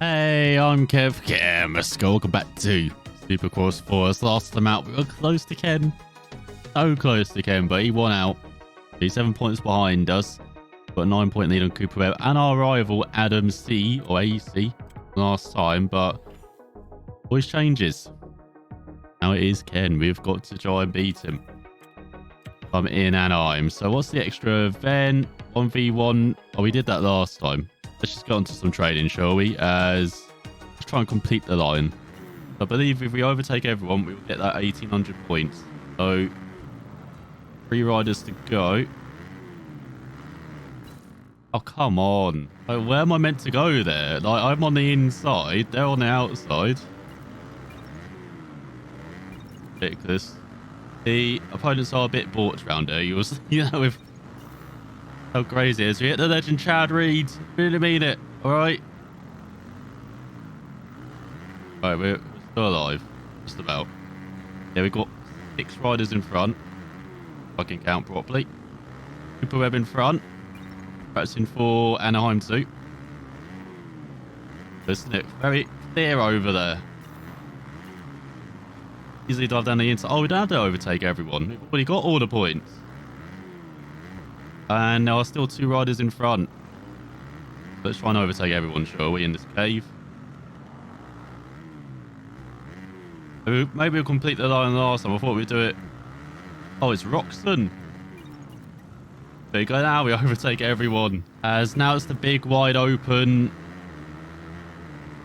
Hey, I'm Kev. Let's go. Welcome back to Supercross 4. As last time out, we were close to Ken. So close to Ken, but he won out. He's 7 points behind us. Got a 9-point lead on Cooper Webb and our rival Adam C or AC last time, but always changes. Now it is Ken. We've got to try and beat him. I'm in Anaheim. So what's the extra event? 1v1. Oh, we did that last time. Let's just get on to some trading, shall we? Let's try and complete the line. I believe if we overtake everyone, we will get that 1,800 points. So 3 riders to go. Oh, come on. Like, where am I meant to go there? Like, I'm on the inside. They're on the outside. Ridiculous. The opponents are a bit bought around here. You know, with how crazy it is. We hit the legend Chad Reed. Really mean it. All right. All right, we're still alive. Just about. Yeah, we've got 6 riders in front. If I can count properly. Cooper Webb in front. Practicing for Anaheim too. Isn't it very clear over there? Easily dive down the inside. Oh, we don't have to overtake everyone. We've already got all the points. And there are still 2 riders in front. Let's try and overtake everyone, shall we, in this cave. Maybe we'll complete the line last time. I thought we'd do it. Oh, it's Roxton. There you go. Now we overtake everyone. As now it's the big, wide open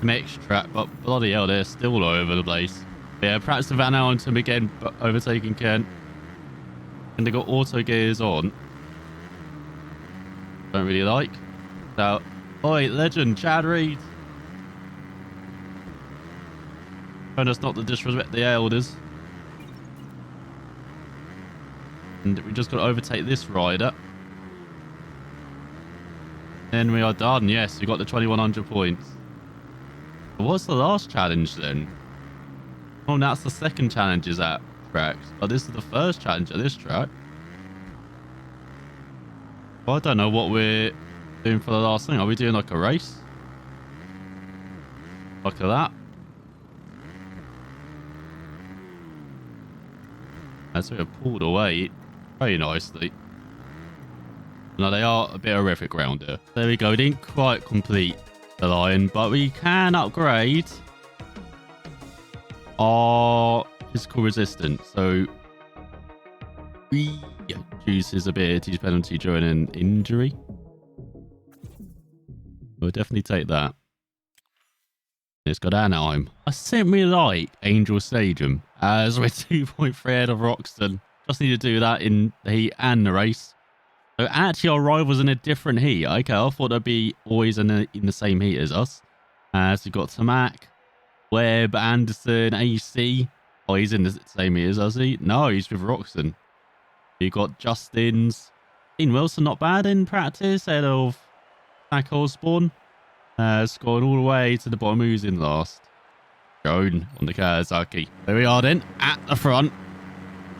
mixed track. But bloody hell, they're still all over the place. Yeah, practice Van Allenton again, but overtaking Kent. And they got auto gears on. Don't really like. So, oi, legend, Chad Reed. Trying us not to disrespect the elders. And we just got to overtake this rider. Then we are done. Yes, we got the 2,100 points. But what's the last challenge then? Oh, that's the second challenge is at tracks. But this is the first challenge at this track. Well, I don't know what we're doing for the last thing. Are we doing like a race? Like that? That's sort of pulled away very nicely. Now they are a bit horrific round here. There we go. We didn't quite complete the line, but we can upgrade our physical resistance. So reduces abilities penalty during an injury. We'll definitely take that. It's got Anaheim. I simply like Angel Stadium as we're 2.3 ahead of Roxton. Just need to do that in the heat and the race. So actually our rivals in a different heat. Okay, I thought they'd be always in the same heat as us. So we've got Tamak, Webb, Anderson, AC. Oh, he's in the same heat as us, is he? No, he's with Roxton. You've got Justin's. Dean Wilson, not bad in practice, ahead of Zach Osborne. Scoring all the way to the bottom. Who's in last? Joan on the Kawasaki. There we are then, at the front.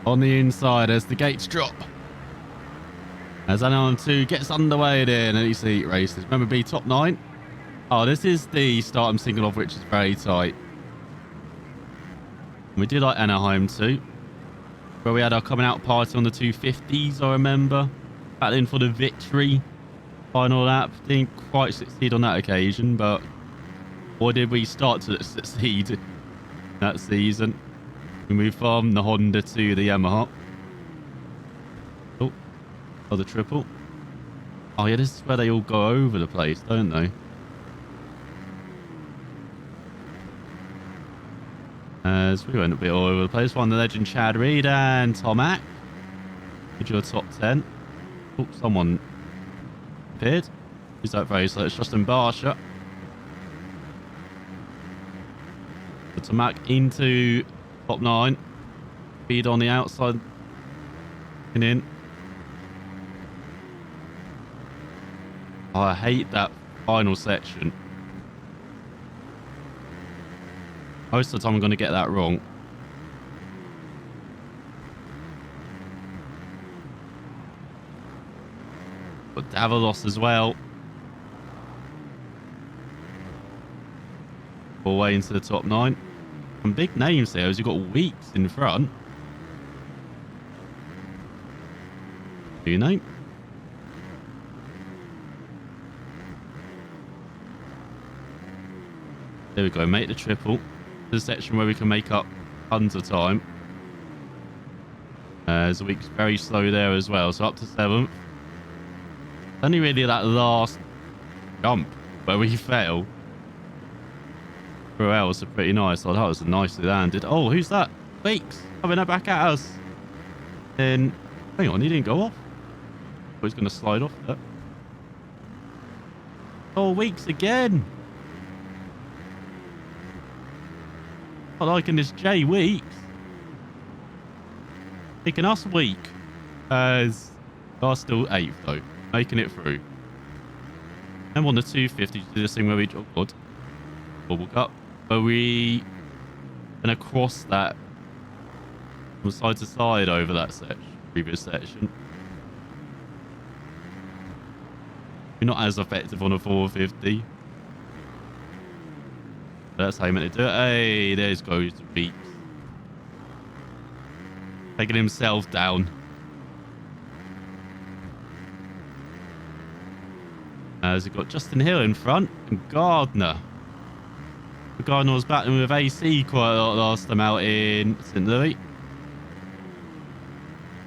On the inside as the gates drop. As Anaheim 2 gets underway there in these heat races. Remember, be top 9. Oh, this is the start I'm thinking of, which is very tight. We did like Anaheim 2. Where we had our coming out party on the 250s, I remember. Battling for the victory. Final lap. Didn't quite succeed on that occasion, but or did we start to succeed that season? We moved from the Honda to the Yamaha. Oh, the triple. Oh, yeah, this is where they all go over the place, don't they? As we went a bit all over the place. Won the legend Chad Reed and Tomac. Did your top 10. Oh, someone appeared. Who's that very slow? It's Justin Barsha. The Tomac into top 9. Speed on the outside. And in. Oh, I hate that final section. Most of the time I'm going to get that wrong. But Davalos as well. all the way into the top 9. Some big names there as you've got Weeks in front. Do you know? There we go, make the triple. There's a section where we can make up tons of time. As Weeks very slow there as well, so up to 7th. Only really that last jump where we fail. Everywhere else are pretty nice. Oh, that was nicely landed. Oh, who's that? Weeks coming back at us. Then, hang on, he didn't go off. Oh, he's going to slide off there. Oh, Weeks again. Not liking this J Weeks. Taking us weak. As we are still 8th though. Making it through. And on the 250 to do this thing where we, oh god, bubble cut, where we gonna cross that from side to side over that previous section. We're not as effective on a 450. That's how you meant to do it. Hey, there goes the Weeks. Taking himself down. As we've got Justin Hill in front and Gardner. Gardner was battling with AC quite a lot last time out in St. Louis.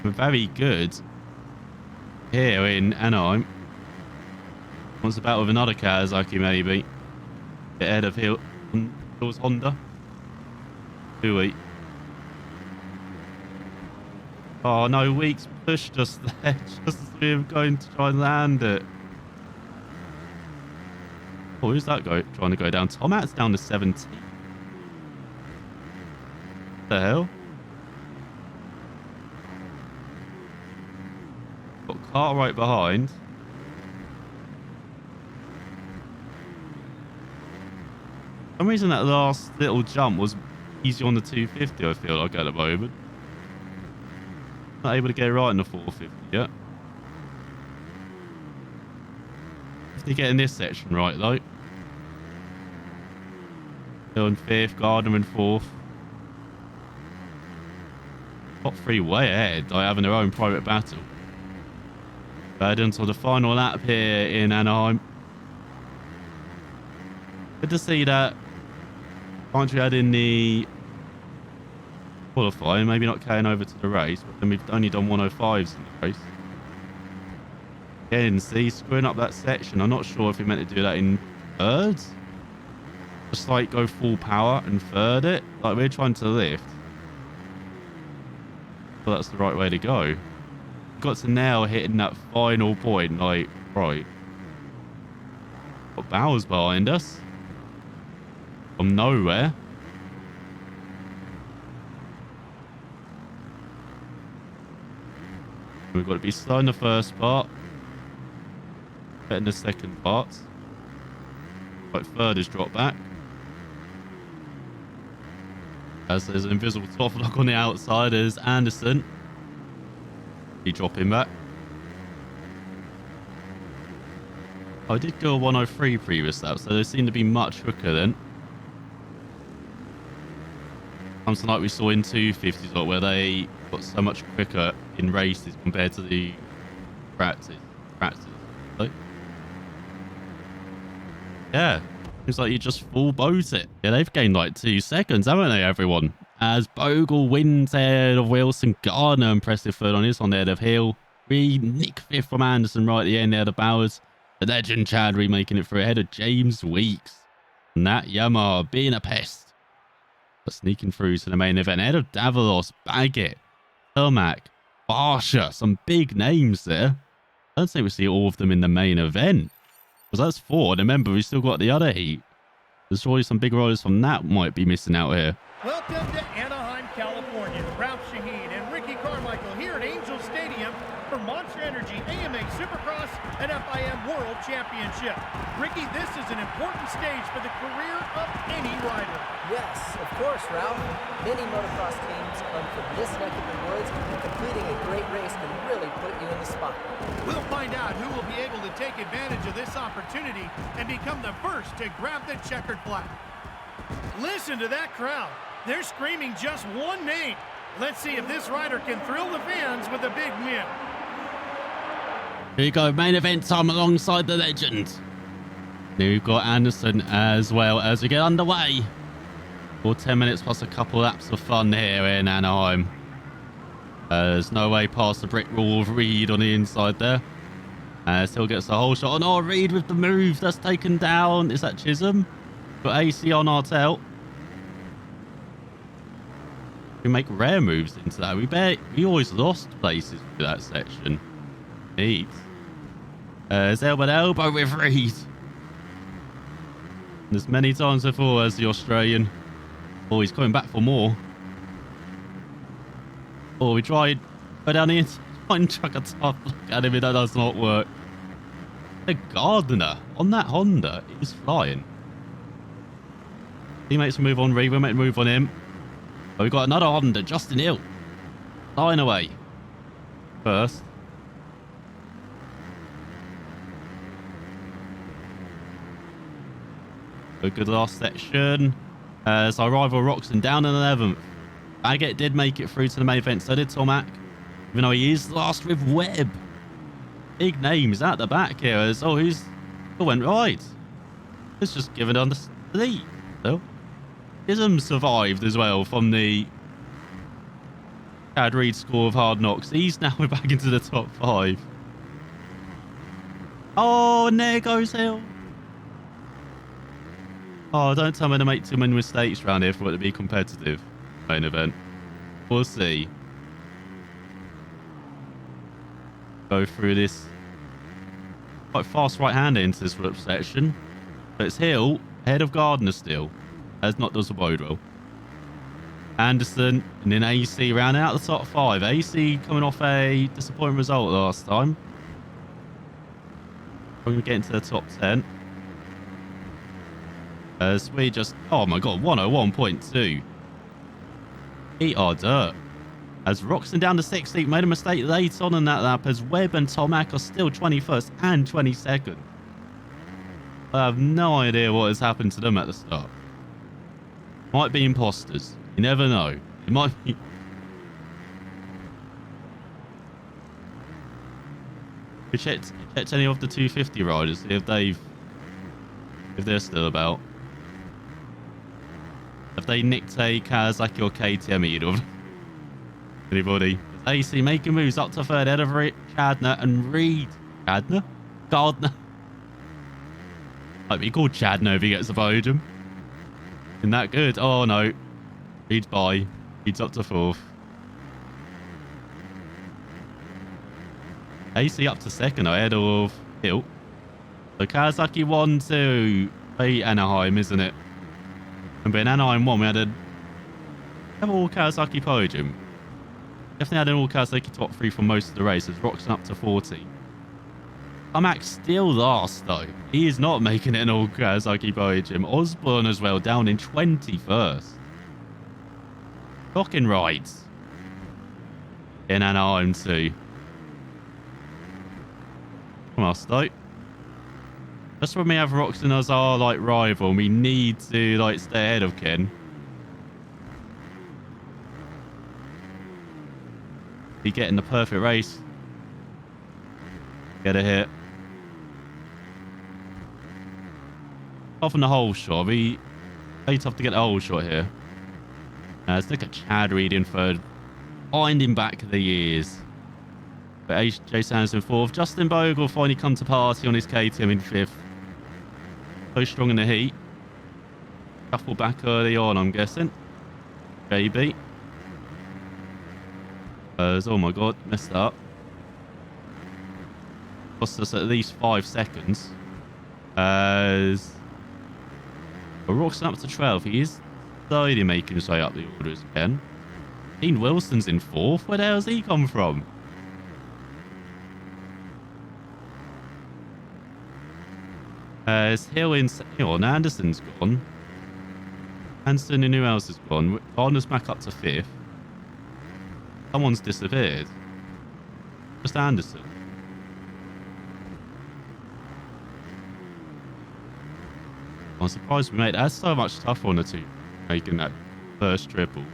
We're very good here in Anaheim. Wants to battle with another Kawasaki maybe. Get ahead of Hill's Honda. Do we? Oh no, Weeks pushed us there just as we were going to try and land it. Oh, who's that trying to go down? Tomat's down to 17. What the hell? Got car right behind. For some reason that last little jump was easy on the 250, I feel like at the moment. Not able to get right in the 450 yet. Definitely getting this section right though. Hill in 5th, Gardner in 4th. Top 3 way ahead, like having their own private battle. But until the final lap here in Anaheim. Good to see that. Aren't we had in the qualifying, maybe not carrying over to the race, but then we've only done 105s in the race. Again, see, screwing up that section. I'm not sure if we meant to do that in thirds. Just like go full power and third it. Like we're trying to lift. But that's the right way to go. We've got to nail hitting that final point, like, right. Got Bowers behind us. From nowhere. We've got to be slow in the first part. Better in the second part. Like third is drop back. As there's an invisible top lock on the outside as Anderson. He dropping back. I did go a 103 previous lap, so they seem to be much quicker then. Something like we saw in 250s, like where they got so much quicker in races compared to the practice. Like, yeah. Seems like you just full boat it. Yeah, they've gained like 2 seconds, haven't they, everyone? As Bogle wins ahead of Wilson. Gardner impressive third on his on the head of Hill. Nick 5th from Anderson right at the end there, the Bowers. The legend Chadri making it through ahead of James Weeks. And that Yamaha being a pest. But sneaking through to the main event ahead of Davalos, Baggett, Termac, Barsha. Some big names there. I don't think we see all of them in the main event. Because that's 4. And remember, we still got the other heat. There's surely some big riders from that might be missing out here. Welcome to Anaheim, California. Ralph Shaheen and Ricky Carmichael here at Angel Stadium for Monster Energy AMA Supercross and FIM World Championship. Ricky, this is an important stage for the career of any rider. Yes, of course, Ralph. Many motocross teams come from this neck of the woods, and completing a great race can really put you in the spot. We'll find out who will be able to take advantage of this opportunity and become the first to grab the checkered flag. Listen to that crowd. They're screaming just one name. Let's see if this rider can thrill the fans with a big win. Here we go, main event time alongside the legend. Here we've got Anderson as well as we get underway. For 10 minutes plus a couple laps of fun here in Anaheim. There's no way past the brick wall of Reed on the inside there. Still gets the whole shot on. Oh, Reed with the move. That's taken down. Is that Chisholm? Got AC on our tail. We make rare moves into that. We always lost places for that section. Neat. There's elbow with Reed. And as many times before as the Australian. Oh, he's coming back for more. Oh, we tried. Go down the inside. Try and chuck a tough look at him. That does not work. The Gardner on that Honda is flying. Teammates move on Reed. We'll make a move on him. Oh, we've got another Honda. Justin Hill. Flying away. First. A good last section. As our rival Roxon down in 11th. Baggett did make it through to the main event. So did Tomac. Even though he is last with Webb. Big names at the back here. As, oh, who went right? It's just given on the sleep. So, Chisholm survived as well from the Chad Reed score of Hard Knocks. He's now back into the top 5. Oh, and there goes Hill. Oh, don't tell me to make too many mistakes around here for it to be competitive. Main event. We'll see. Go through this quite fast right-hander into this flip section. But it's Hill, ahead of Gardner still. As not does the bode well. Anderson and then AC rounding out the top 5. AC coming off a disappointing result last time. We're going to get into the top 10. As we just, oh my god, 101.2. Eat our dirt. As Roxon down to 16th, made a mistake late on in that lap as Webb and Tomac are still 21st and 22nd. I have no idea what has happened to them at the start. Might be imposters. You never know. It might be. We checked any of the 250 riders, see if they're still about. Have they nicked a Kawasaki or KTM either? Anybody? AC making moves up to third, head of Chadner and Reed. Chadner? Gardner? Might be called Chadner if he gets a podium. Isn't that good? Oh no. Reed's by. Reed's up to 4th. AC up to 2nd ahead of Hill. So Kawasaki 1, 2. Anaheim, isn't it? Remember in Anaheim 1 we had an all Kawasaki podium. Definitely had an all Kawasaki top 3 for most of the races. Roxon up to 40. Tomac still last though. He is not making it an all Kawasaki podium. Osborne as well down in 21st. Shocking rides. In Anaheim too. Come on, Stoke. Just when we have Roxon as our like rival, we need to like stay ahead of Ken. Be getting the perfect race. Get a hit. Off from the whole shot. Very tough to get the whole shot here. Let's look at Chad Reed in 3rd. Finding back the years. But AJ Sanders in 4th. Justin Bogle finally come to party on his KTM in 5th. So strong in the heat. Shuffle back early on, I'm guessing. JB. Oh my god, messed up. Cost us at least 5 seconds. As Roxon up to 12. He is slowly making his way up the orders again. Dean Wilson's in 4th. Where the hell's he come from? Hill and Anderson's gone. Anderson and who else is gone? Gardner's back up to 5th. Someone's disappeared. Just Anderson. I'm surprised we made it. That's so much tougher on the two, making that first triple.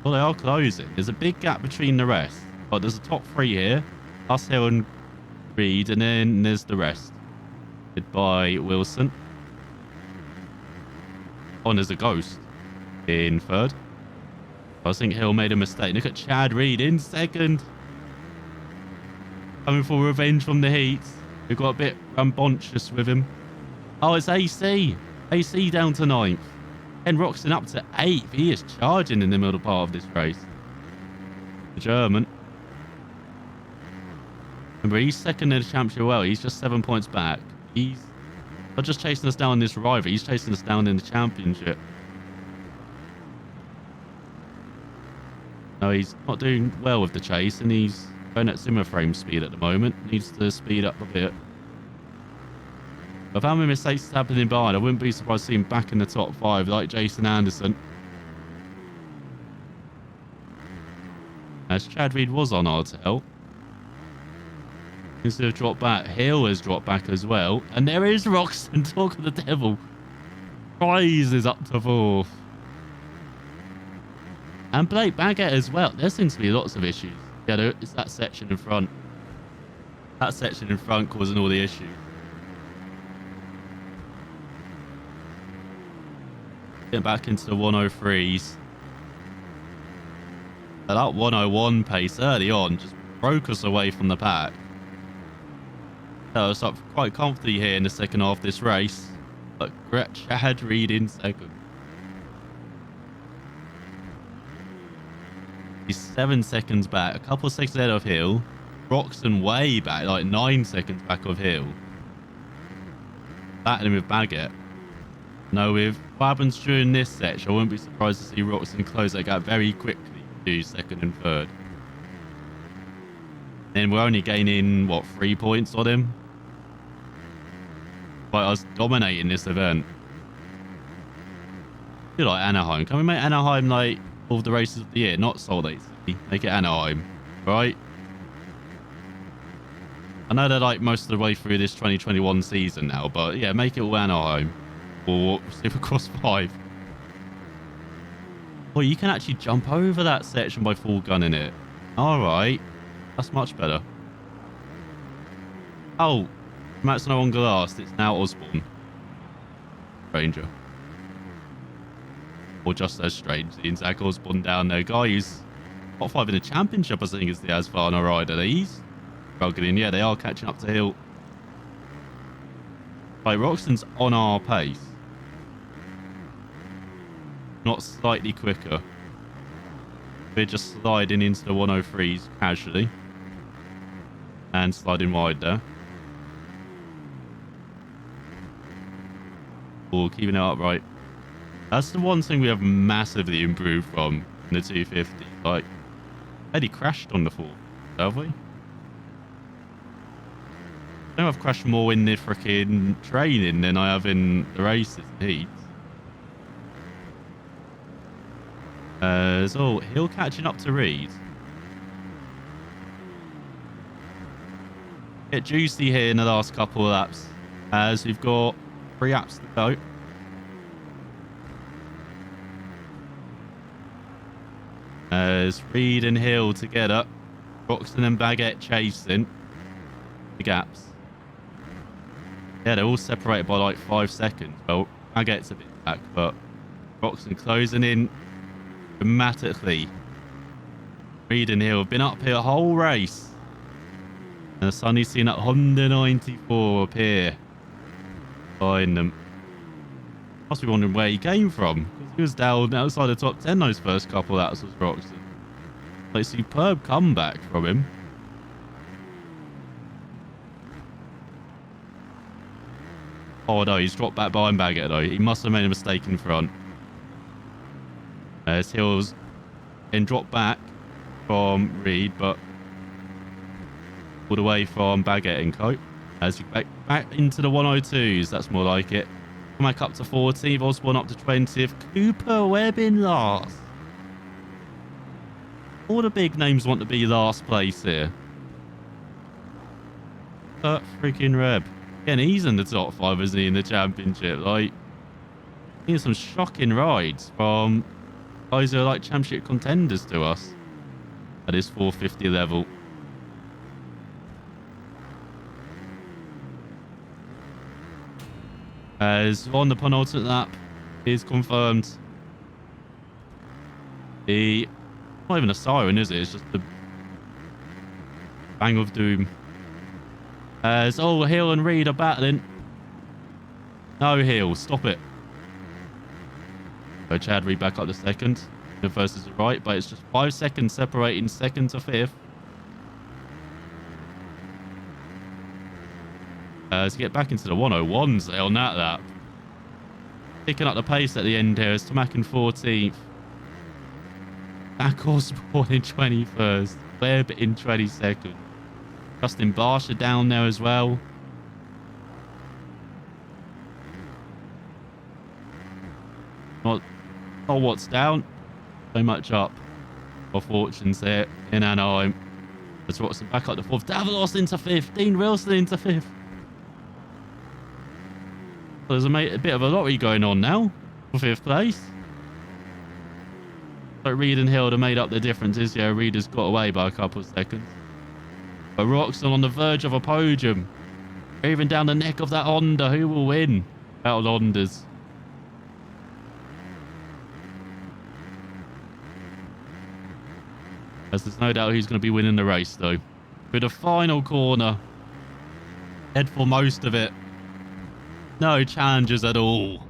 Well, they are closing. There's a big gap between the rest. But there's a top three here. Us, Hill, and Reed, and then there's the rest. Led by Wilson. Oh, and there's a Ghost in third. I think Hill made a mistake. Look at Chad Reed in second. Coming for revenge from the heats. We've got a bit rambunctious with him. Oh, it's AC. AC down to 9th. And Roxon up to 8th. He is charging in the middle part of this race. The German. Remember, he's second in the championship. Well, he's just 7 points back. He's not just chasing us down in this rivalry. He's chasing us down in the championship. No, he's not doing well with the chase, and he's going at Zimmer frame speed at the moment. Needs to speed up a bit. If how many mistakes happening behind, I wouldn't be surprised to see him back in the top 5, like Jason Anderson. As Chad Reed was on our tail. Seems to have dropped back. Hill has dropped back as well. And there is Roxon, talk of the devil. Rises up to 4th. And Blake Baggett as well. There seems to be lots of issues. Yeah, it's that section in front. That section in front causing all the issues. Getting back into the 103s. And that 101 pace early on just broke us away from the pack. That was up quite comfortably here in the second half of this race. But Chad Reed in second. He's 7 seconds back, a couple of seconds ahead of Hill. Roxon way back, like 9 seconds back of Hill. Battling with Baggett. No, with what happens during this section, I wouldn't be surprised to see Roxon close that gap very quickly to second and third. Then we're only gaining, what, 3 points on him? By us dominating this event. I feel like Anaheim. Can we make Anaheim like all of the races of the year, not Salt Lake City? Make it Anaheim, right? I know they're like most of the way through this 2021 season now, but yeah, make it all Anaheim or Supercross 5. Well, you can actually jump over that section by full gunning it. All right, that's much better. Oh, Matt's no longer last. It's now Osborne. Stranger. Or just as strange, seeing Zach Osborne down there. Guy who's top 5 in the championship, I think, is the Asfana rider. He's struggling. Yeah, they are catching up to Hill. Right, Roxon's on our pace. Not slightly quicker. We're just sliding into the 103s casually. And sliding wide there. Oh, keeping it upright. That's the one thing we have massively improved from in the 250. Like, Eddie crashed on the 4, have we? I think I've crashed more in the freaking training than I have in the races and heats. So Hill catching up to Reed. Get juicy here in the last couple of laps, as we've got 3 laps to go. As Reed and Hill together, Roxon and Baggett chasing the gaps. Yeah, they're all separated by like 5 seconds. Well, Baggett's a bit back, but Roxon closing in dramatically. Reed and Hill have been up here a whole race. And Sonny's seen that Honda 94 up here behind them. Must be wondering where he came from, because he was down outside the top 10 those first couple laps was Roxon. Like, superb comeback from him. Oh no, he's dropped back behind Baggett though. He must have made a mistake in front. As Hill's then dropped back from Reed, but pulled away from Baggett and Co. As you back into the 102s, that's more like it. Come back up to 14th, Osborne up to 20th, Cooper Webb in last. All the big names want to be last place here. But freaking Webb. Again, he's in the top 5, isn't he, in the championship? Like, here's some shocking rides from guys who are like championship contenders to us at this 450 level. As on the penultimate lap is confirmed. Not even a siren, is it? It's just the bang of doom. As Hill and Reed are battling. No, Hill, stop it. So Chad Reed back up to second. The first is the right, but it's just 5 seconds separating second to fifth. To get back into the 101s on that lap. Picking up the pace at the end here is Tomac in 14th. Zach Osborne in 21st. Webb in 22nd. Justin Barsha down there as well. Not what's down. So much up. For fortunes there in Anaheim. As Watson back up to 4th. Davalos into 5th. Dean Wilson into 5th. So there's a bit of a lottery going on now for 5th place. So Reed and Hill have made up the differences. Yeah, Reed has got away by a couple of seconds. But Roxon on the verge of a podium. Even down the neck of that Honda. Who will win? Battle Hondas. As there's no doubt who's going to be winning the race though. With the final corner. Head for most of it. No challenges at all.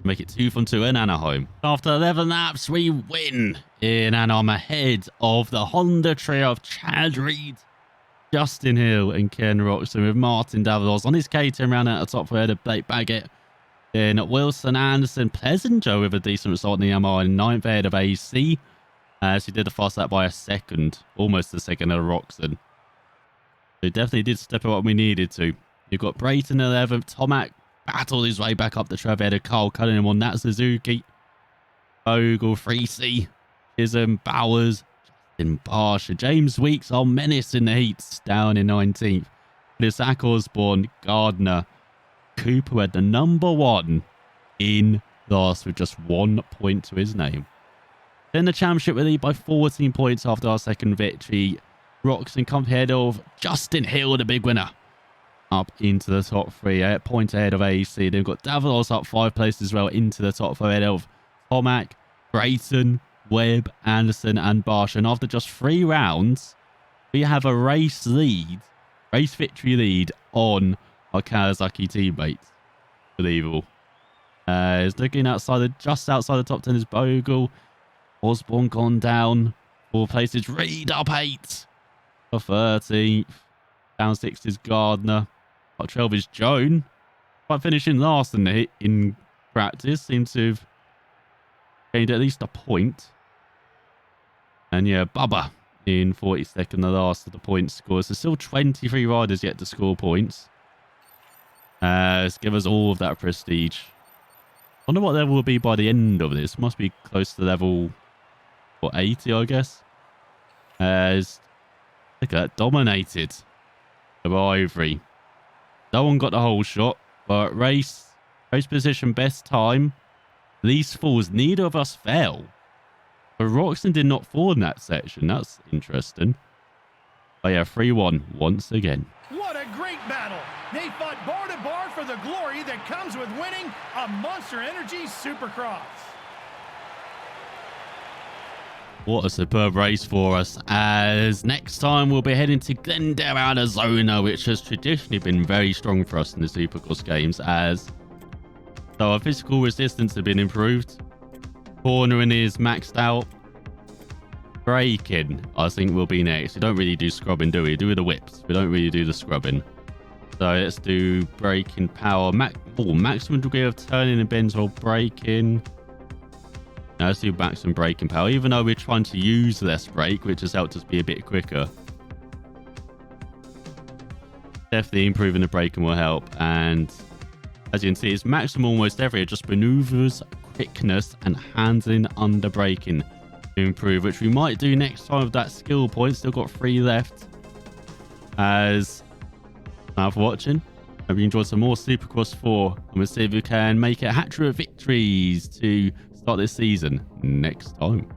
Make it 2 from 2 in Anaheim. After 11 laps, we win in Anaheim ahead of the Honda trio of Chad Reed, Justin Hill and Ken Roxon, with Martin Davalos on his K10 round at the top for of Blake Baggett. Then Wilson, Anderson, Pleasanter with a decent result in the MR in 9th ahead of AC. As he did the fast lap by a second, almost a second of Roxon. So definitely did step up when we needed to. You've got Brayton 11th, Tomac battled his way back up the track ahead of Carl Cunningham on that Suzuki. Bogle, Freesey, Chisholm, Bowers, Justin Barsha, James Weeks, our menace in the heats, down in 19th. With Zach Osborne, Gardner, Cooper had the number 1 in last with just 1 point to his name. Then the championship will lead by 14 points after our second victory. Roxon comes ahead of Justin Hill, the big winner. Up into the top 3, 8 points ahead of AC. They've got Davalos up 5 places as well into the top 4 ahead of Tomac, Brayton, Webb, Anderson and Barsha. And after just 3 rounds, we have a race victory lead on our Kawasaki teammates. Unbelievable. Is looking outside, just outside the top 10 is Bogle. Osborne gone down 4 places. Reed up 8 for 13th. Down 6 is Gardner. Top 12 is Joan. But finishing last in practice. Seems to have gained at least a point. And yeah, Bubba in 42nd, the last of the point scores. There's still 23 riders yet to score points. Let's give us all of that prestige. Wonder what level will be by the end of this. Must be close to level 80, I guess. Look at that, dominated of Ivory. No one got the whole shot, but race position, best time, least falls. Neither of us fell. But Roxon did not fall in that section. That's interesting. But yeah, 3-1 once again. What a great battle. They fought bar to bar for the glory that comes with winning a Monster Energy Supercross. What a superb race for us, as next time we'll be heading to Glendale, Arizona, which has traditionally been very strong for us in the Supercross games, as so our physical resistance has been improved. Cornering is maxed out. Braking, I think, will be next. We don't really do scrubbing, do we? We do the whips. We don't really do the scrubbing. So let's do braking power. Maximum degree of turning and bends while braking. Now let's do maximum braking power, even though we're trying to use less brake, which has helped us be a bit quicker. Definitely improving the braking will help. And as you can see, it's maximum almost everywhere. Just maneuvers, quickness, and handling under braking to improve, which we might do next time with that skill point. Still got 3 left. As now for watching. Hope you enjoyed some more Supercross 4. I'm going to see if we can make it a hat-trick of victories to start this season next time.